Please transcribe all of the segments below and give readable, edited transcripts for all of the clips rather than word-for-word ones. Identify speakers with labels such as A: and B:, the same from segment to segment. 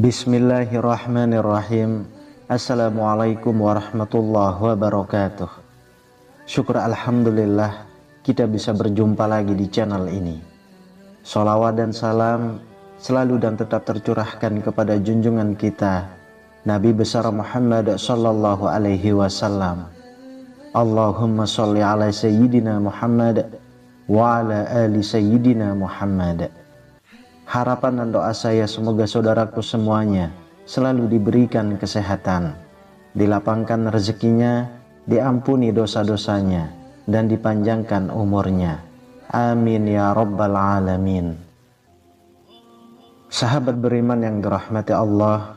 A: Bismillahirrahmanirrahim. Assalamualaikum warahmatullahi wabarakatuh. Syukur alhamdulillah kita bisa berjumpa lagi di channel ini. Sholawat dan salam selalu dan tetap tercurahkan kepada junjungan kita Nabi besar Muhammad sallallahu alaihi wasallam. Allahumma sholli ala sayyidina Muhammad wa ala ali sayyidina Muhammad. Harapan dan doa saya semoga saudaraku semuanya selalu diberikan kesehatan, dilapangkan rezekinya, diampuni dosa-dosanya, dan dipanjangkan umurnya. Amin ya rabbal alamin. Sahabat beriman yang dirahmati Allah,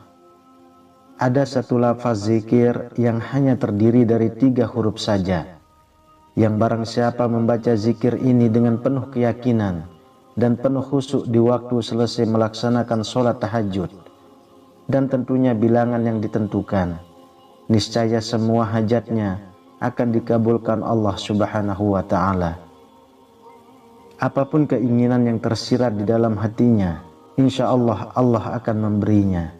A: ada satu lafaz zikir yang hanya terdiri dari 3 huruf saja, yang barang siapa membaca zikir ini dengan penuh keyakinan dan penuh khusyuk di waktu selesai melaksanakan sholat tahajud, dan tentunya bilangan yang ditentukan, niscaya semua hajatnya akan dikabulkan Allah subhanahu wa ta'ala. Apapun keinginan yang tersirat di dalam hatinya, insya Allah Allah akan memberinya.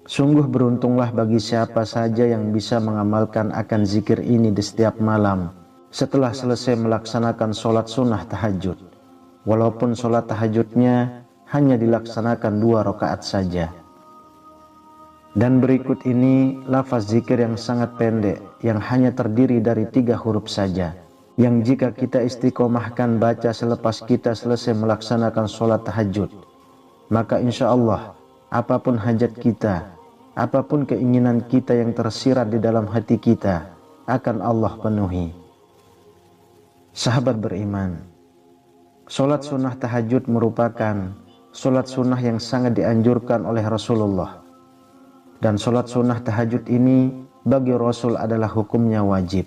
A: Sungguh beruntunglah bagi siapa saja yang bisa mengamalkan akan zikir ini di setiap malam setelah selesai melaksanakan sholat sunnah tahajud, walaupun sholat tahajudnya hanya dilaksanakan 2 rakaat saja. Dan berikut ini lafaz zikir yang sangat pendek, yang hanya terdiri dari 3 huruf saja, yang jika kita istiqomahkan baca selepas kita selesai melaksanakan sholat tahajud, maka insya Allah apapun hajat kita, apapun keinginan kita yang tersirat di dalam hati kita, akan Allah penuhi. Sahabat beriman, sholat sunnah tahajud merupakan sholat sunnah yang sangat dianjurkan oleh Rasulullah. Dan sholat sunnah tahajud ini bagi Rasul adalah hukumnya wajib,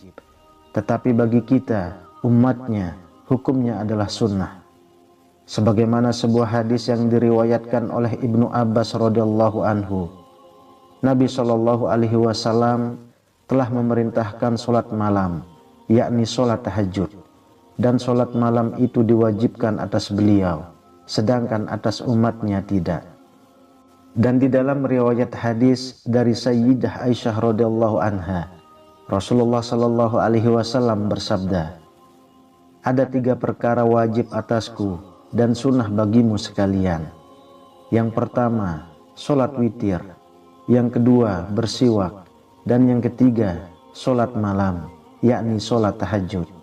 A: tetapi bagi kita, umatnya, hukumnya adalah sunnah. Sebagaimana sebuah hadis yang diriwayatkan oleh Ibnu Abbas radhiyallahu anhu, Nabi Shallallahu alaihi wasallam telah memerintahkan sholat malam, yakni sholat tahajud. Dan sholat malam itu diwajibkan atas beliau, sedangkan atas umatnya tidak. Dan di dalam riwayat hadis dari Sayyidah Aisyah radhiyallahu anha, Rasulullah sallallahu alaihi wasallam bersabda, ada 3 perkara wajib atasku dan sunnah bagimu sekalian. Yang pertama, sholat witir. Yang kedua, bersiwak. Dan yang ketiga, sholat malam, yakni sholat tahajud.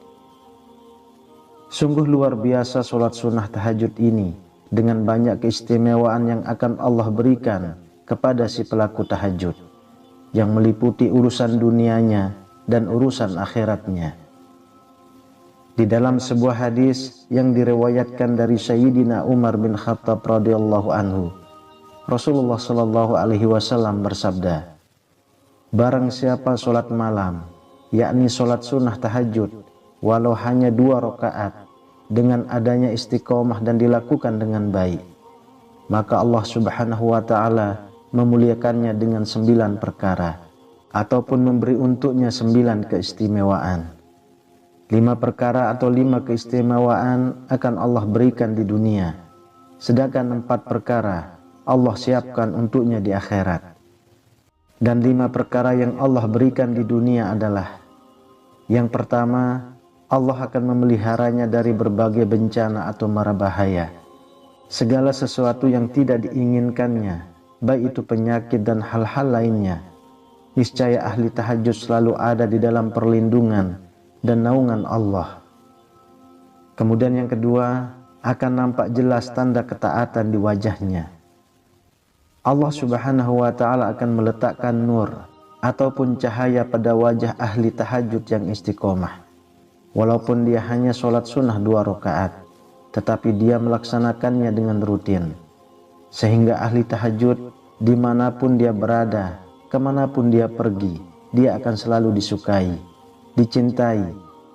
A: Sungguh luar biasa sholat sunnah tahajud ini, dengan banyak keistimewaan yang akan Allah berikan kepada si pelaku tahajud, yang meliputi urusan dunianya dan urusan akhiratnya. Di dalam sebuah hadis yang diriwayatkan dari Sayyidina Umar bin Khattab radhiyallahu anhu, Rasulullah sallallahu alaihi wasallam bersabda, barang siapa sholat malam, yakni sholat sunnah tahajud, walau hanya 2 rakaat, dengan adanya istiqomah dan dilakukan dengan baik, maka Allah subhanahu wa ta'ala memuliakannya dengan 9 perkara, ataupun memberi untuknya 9 keistimewaan. 5 perkara atau 5 keistimewaan akan Allah berikan di dunia, sedangkan 4 perkara Allah siapkan untuknya di akhirat. Dan 5 perkara yang Allah berikan di dunia adalah, yang pertama, Allah akan memeliharanya dari berbagai bencana atau mara bahaya, segala sesuatu yang tidak diinginkannya, baik itu penyakit dan hal-hal lainnya. Niscaya ahli tahajud selalu ada di dalam perlindungan dan naungan Allah. Kemudian yang kedua, akan nampak jelas tanda ketaatan di wajahnya. Allah subhanahu wa ta'ala akan meletakkan nur ataupun cahaya pada wajah ahli tahajud yang istiqomah. Walaupun dia hanya sholat sunnah 2 rakaat, tetapi dia melaksanakannya dengan rutin, sehingga ahli tahajud dimanapun dia berada, kemanapun dia pergi, dia akan selalu disukai, dicintai,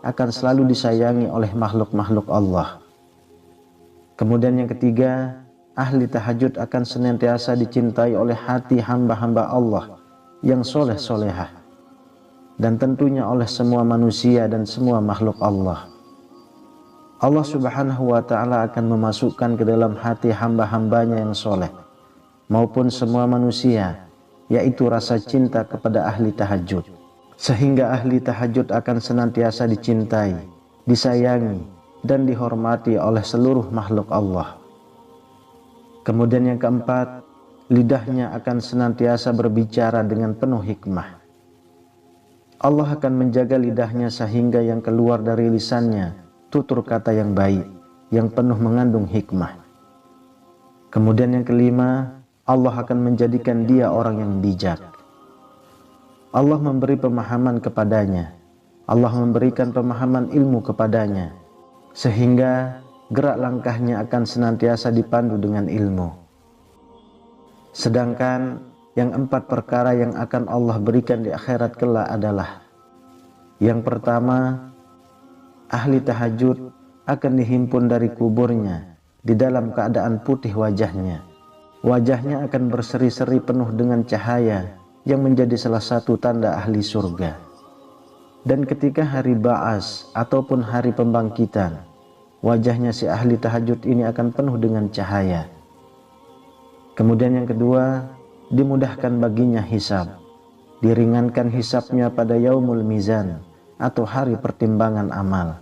A: akan selalu disayangi oleh makhluk-makhluk Allah. Kemudian yang ketiga, ahli tahajud akan senantiasa dicintai oleh hati hamba-hamba Allah yang soleh-solehah, dan tentunya oleh semua manusia dan semua makhluk Allah. Allah subhanahu wa ta'ala akan memasukkan ke dalam hati hamba-hambanya yang soleh maupun semua manusia, yaitu rasa cinta kepada ahli tahajud. Sehingga ahli tahajud akan senantiasa dicintai, disayangi, dan dihormati oleh seluruh makhluk Allah. Kemudian yang keempat, lidahnya akan senantiasa berbicara dengan penuh hikmah. Allah akan menjaga lidahnya sehingga yang keluar dari lisannya tutur kata yang baik, yang penuh mengandung hikmah. Kemudian yang kelima, Allah akan menjadikan dia orang yang bijak. Allah memberi pemahaman kepadanya. Allah memberikan pemahaman ilmu kepadanya, sehingga gerak langkahnya akan senantiasa dipandu dengan ilmu. Sedangkan yang empat perkara yang akan Allah berikan di akhirat kelak adalah: yang pertama, ahli tahajud akan dihimpun dari kuburnya di dalam keadaan putih wajahnya. Wajahnya akan berseri-seri penuh dengan cahaya yang menjadi salah satu tanda ahli surga. Dan ketika hari ba'as ataupun hari pembangkitan, wajahnya si ahli tahajud ini akan penuh dengan cahaya. Kemudian yang kedua, dimudahkan baginya hisab, diringankan hisabnya pada yaumul mizan atau hari pertimbangan amal.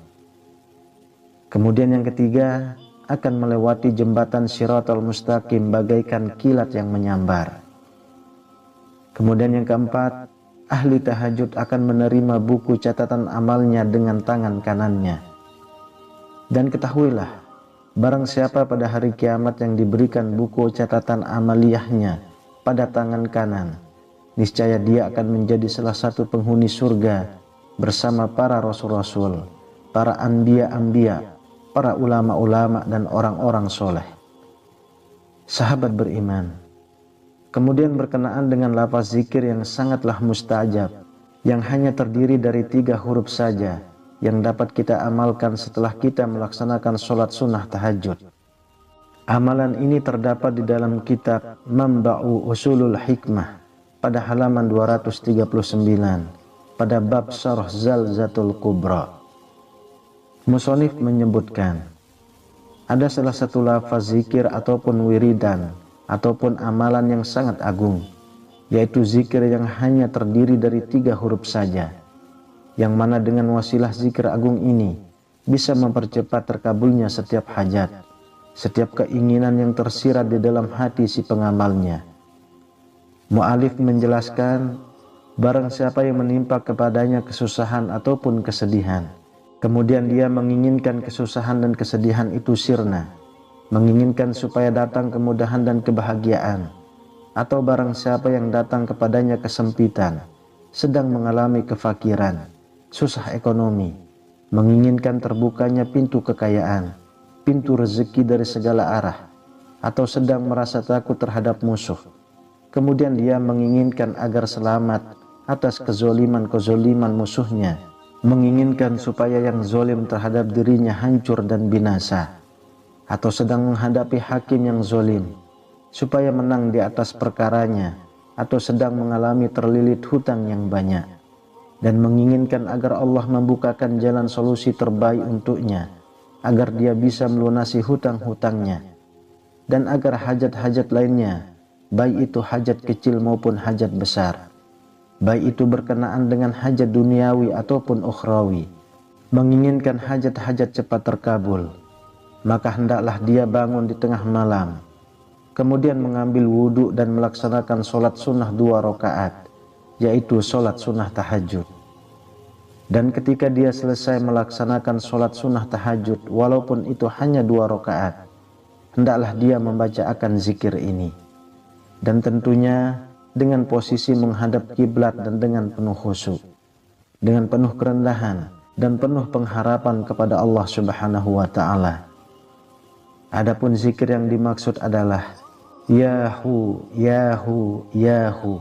A: Kemudian yang ketiga, akan melewati jembatan Shiratal Mustaqim bagaikan kilat yang menyambar. Kemudian yang keempat, ahli tahajud akan menerima buku catatan amalnya dengan tangan kanannya. Dan ketahuilah, barang siapa pada hari kiamat yang diberikan buku catatan amaliyahnya pada tangan kanan, niscaya dia akan menjadi salah satu penghuni surga bersama para rasul-rasul, para anbiya-anbiya, para ulama-ulama dan orang-orang soleh. Sahabat beriman, kemudian berkenaan dengan lafaz zikir yang sangatlah mustajab, yang hanya terdiri dari 3 huruf saja, yang dapat kita amalkan setelah kita melaksanakan sholat sunnah tahajud. Amalan ini terdapat di dalam kitab Mamba'u Usulul Hikmah pada halaman 239 pada bab Syarh Zalzatul Kubra. Musonif menyebutkan, ada salah satu lafaz zikir ataupun wiridan ataupun amalan yang sangat agung, yaitu zikir yang hanya terdiri dari 3 huruf saja, yang mana dengan wasilah zikir agung ini bisa mempercepat terkabulnya setiap hajat, setiap keinginan yang tersirat di dalam hati si pengamalnya. Mu'alif menjelaskan, barang siapa yang menimpa kepadanya kesusahan ataupun kesedihan, kemudian dia menginginkan kesusahan dan kesedihan itu sirna, menginginkan supaya datang kemudahan dan kebahagiaan, atau barang siapa yang datang kepadanya kesempitan, sedang mengalami kefakiran, susah ekonomi, menginginkan terbukanya pintu kekayaan, pintu rezeki dari segala arah, atau sedang merasa takut terhadap musuh, kemudian dia menginginkan agar selamat atas kezoliman-kezoliman musuhnya, menginginkan supaya yang zolim terhadap dirinya hancur dan binasa, atau sedang menghadapi hakim yang zolim supaya menang di atas perkaranya, atau sedang mengalami terlilit hutang yang banyak, dan menginginkan agar Allah membukakan jalan solusi terbaik untuknya, agar dia bisa melunasi hutang-hutangnya, dan agar hajat-hajat lainnya, baik itu hajat kecil maupun hajat besar, baik itu berkenaan dengan hajat duniawi ataupun ukhrawi, menginginkan hajat-hajat cepat terkabul, maka hendaklah dia bangun di tengah malam, kemudian mengambil wudhu dan melaksanakan sholat sunnah 2 rakaat, yaitu sholat sunnah tahajud. Dan ketika dia selesai melaksanakan sholat sunnah tahajud, walaupun itu hanya 2 rakaat, hendaklah dia membaca akan zikir ini, dan tentunya dengan posisi menghadap kiblat dan dengan penuh khusyuk, dengan penuh kerendahan dan penuh pengharapan kepada Allah Subhanahu wa Ta'ala. Adapun zikir yang dimaksud adalah Yahu, Yahu, Yahu.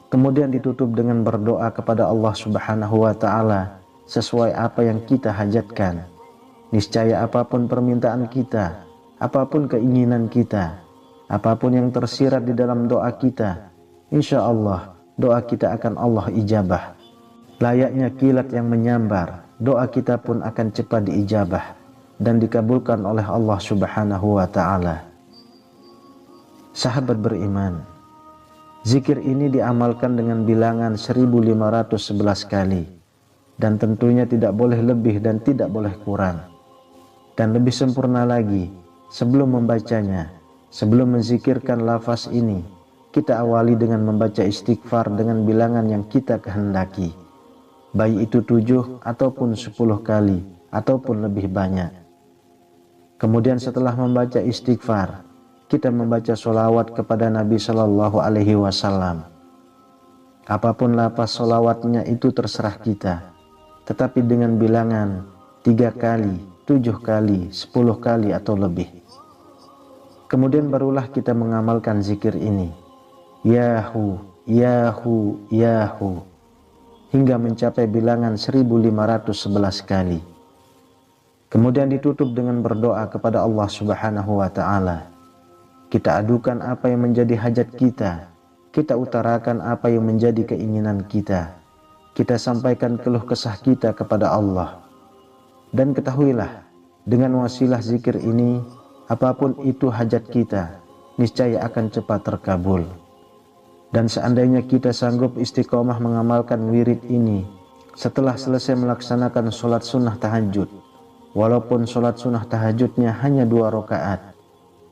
A: Kemudian ditutup dengan berdoa kepada Allah Subhanahu wa Ta'ala sesuai apa yang kita hajatkan. Niscaya apapun permintaan kita, apapun keinginan kita, apapun yang tersirat di dalam doa kita, insya Allah doa kita akan Allah ijabah. Layaknya kilat yang menyambar, doa kita pun akan cepat diijabah dan dikabulkan oleh Allah Subhanahu wa Ta'ala. Sahabat beriman, zikir ini diamalkan dengan bilangan 1511 kali, dan tentunya tidak boleh lebih dan tidak boleh kurang. Dan lebih sempurna lagi, sebelum membacanya, sebelum menzikirkan lafaz ini, kita awali dengan membaca istighfar dengan bilangan yang kita kehendaki, baik itu 7 ataupun 10 kali ataupun lebih banyak. Kemudian setelah membaca istighfar, kita membaca sholawat kepada Nabi Shallallahu Alaihi Wasallam. Apapun lafaz sholawatnya itu terserah kita, tetapi dengan bilangan 3 kali, 7 kali, 10 kali atau lebih. Kemudian barulah kita mengamalkan zikir ini, Yahu, Yahu, Yahu, hingga mencapai bilangan 1511 kali. Kemudian ditutup dengan berdoa kepada Allah Subhanahu wa Ta'ala. Kita adukan apa yang menjadi hajat kita utarakan apa yang menjadi keinginan kita sampaikan keluh kesah kita kepada Allah. Dan ketahuilah, dengan wasilah zikir ini, apapun itu hajat kita, niscaya akan cepat terkabul. Dan seandainya kita sanggup istiqomah mengamalkan wirid ini, setelah selesai melaksanakan sholat sunnah tahajud, walaupun sholat sunnah tahajudnya hanya 2 rakaat,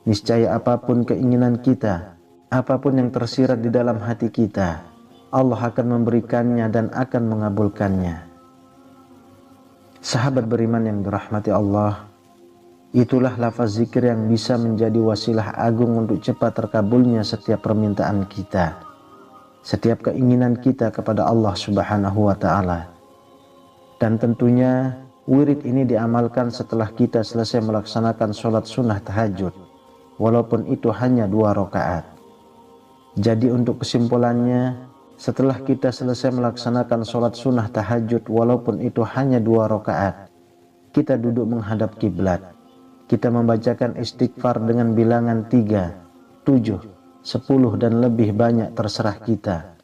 A: niscaya apapun keinginan kita, apapun yang tersirat di dalam hati kita, Allah akan memberikannya dan akan mengabulkannya. Sahabat beriman yang dirahmati Allah, itulah lafaz zikir yang bisa menjadi wasilah agung untuk cepat terkabulnya setiap permintaan kita, setiap keinginan kita kepada Allah Subhanahu wa Ta'ala. Dan tentunya wirid ini diamalkan setelah kita selesai melaksanakan sholat sunnah tahajud, walaupun itu hanya 2 rakaat. Jadi untuk kesimpulannya, setelah kita selesai melaksanakan sholat sunnah tahajud walaupun itu hanya 2 rakaat, kita duduk menghadap kiblat. Kita membacakan istighfar dengan bilangan 3, 7, 10 dan lebih banyak terserah kita.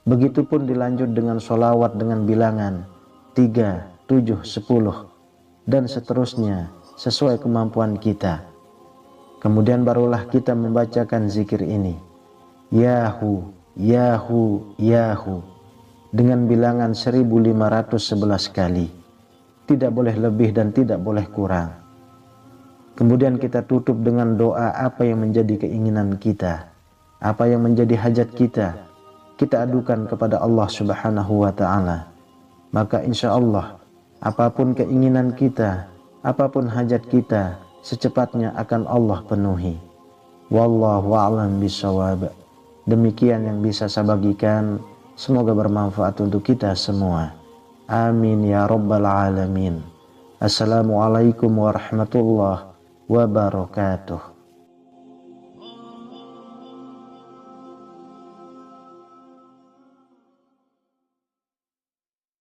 A: Begitupun dilanjut dengan sholawat dengan bilangan 3, 7, 10 dan seterusnya sesuai kemampuan kita. Kemudian barulah kita membacakan zikir ini, Yahu, Yahu, Yahu, dengan bilangan 1511 kali. Tidak boleh lebih dan tidak boleh kurang. Kemudian kita tutup dengan doa apa yang menjadi keinginan kita, apa yang menjadi hajat kita adukan kepada Allah Subhanahu wa Ta'ala. Maka insya Allah, apapun keinginan kita, apapun hajat kita, secepatnya akan Allah penuhi. Wallahu a'lam bishawab. Demikian yang bisa saya bagikan, semoga bermanfaat untuk kita semua. Amin ya rabbal alamin. Assalamualaikum warahmatullahi wabarakatuh.